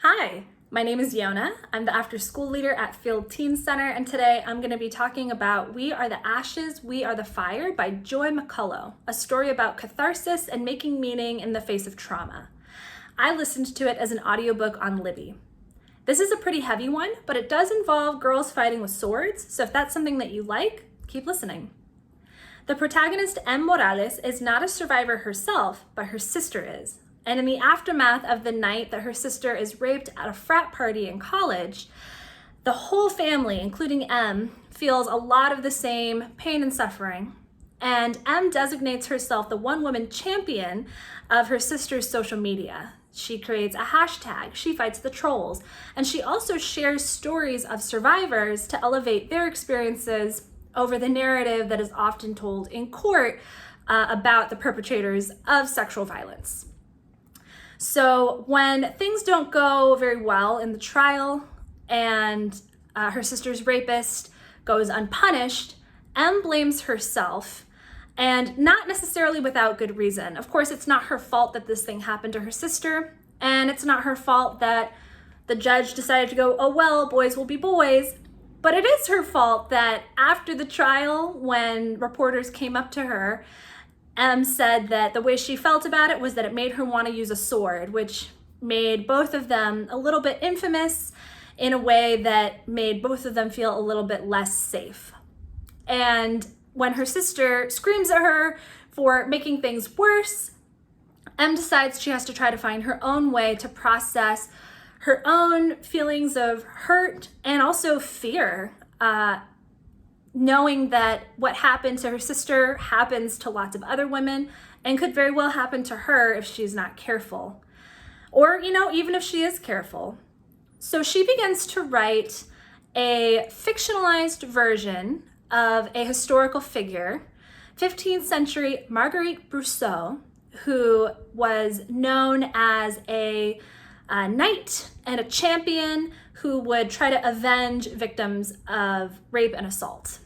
Hi, my name is Yona. I'm the after school leader at Field Teen Center, and today I'm going to be talking about We Are the Ashes, We Are the Fire by Joy McCullough, a story about catharsis and making meaning in the face of trauma. I listened to it as an audiobook on Libby. This is a pretty heavy one, but it does involve girls fighting with swords, so if that's something that you like, keep listening. The protagonist, M. Morales, is not a survivor herself, but her sister is. And in the aftermath of the night that her sister is raped at a frat party in college, the whole family, including M, feels a lot of the same pain and suffering. And M designates herself the one-woman champion of her sister's social media. She creates a hashtag, she fights the trolls, and she also shares stories of survivors to elevate their experiences over the narrative that is often told in court about the perpetrators of sexual violence. So when things don't go very well in the trial and her sister's rapist goes unpunished, M blames herself, and not necessarily without good reason. Of course, it's not her fault that this thing happened to her sister, and it's not her fault that the judge decided to go, oh well, boys will be boys. But it is her fault that after the trial, when reporters came up to her, M said that the way she felt about it was that it made her want to use a sword, which made both of them a little bit infamous in a way that made both of them feel a little bit less safe. And when her sister screams at her for making things worse, M decides she has to try to find her own way to process her own feelings of hurt and also fear, knowing that what happened to her sister happens to lots of other women and could very well happen to her if she's not careful. Or, even if she is careful. So she begins to write a fictionalized version of a historical figure, 15th century Marguerite Brousseau, who was known as a knight and a champion who would try to avenge victims of rape and assault.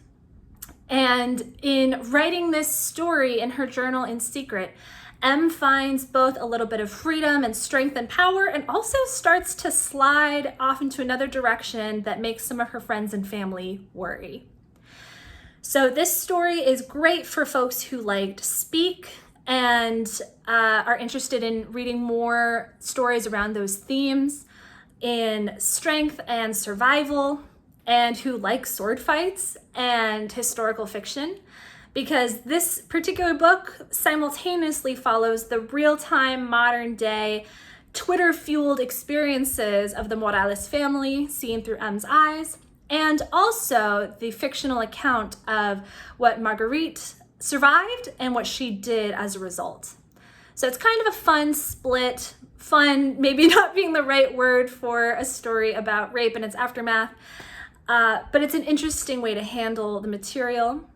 And in writing this story in her journal in secret, M finds both a little bit of freedom and strength and power, and also starts to slide off into another direction that makes some of her friends and family worry. So this story is great for folks who like to speak and are interested in reading more stories around those themes in strength and survival, and who like sword fights and historical fiction, because this particular book simultaneously follows the real-time, modern-day, Twitter-fueled experiences of the Morales family seen through M's eyes, and also the fictional account of what Marguerite survived and what she did as a result. So it's kind of a fun split, fun maybe not being the right word for a story about rape and its aftermath, but it's an interesting way to handle the material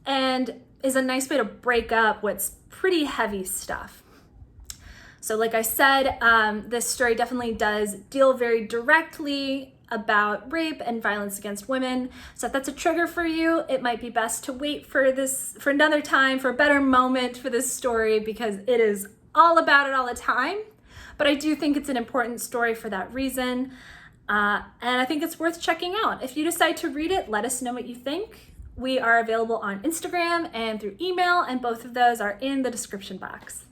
and is a nice way to break up what's pretty heavy stuff. So like I said, this story definitely does deal very directly about rape and violence against women. So if that's a trigger for you, it might be best to wait for another time, for a better moment for this story, because it is all about it all the time. But I do think it's an important story for that reason. And I think it's worth checking out. If you decide to read it, let us know what you think. We are available on Instagram and through email, and both of those are in the description box.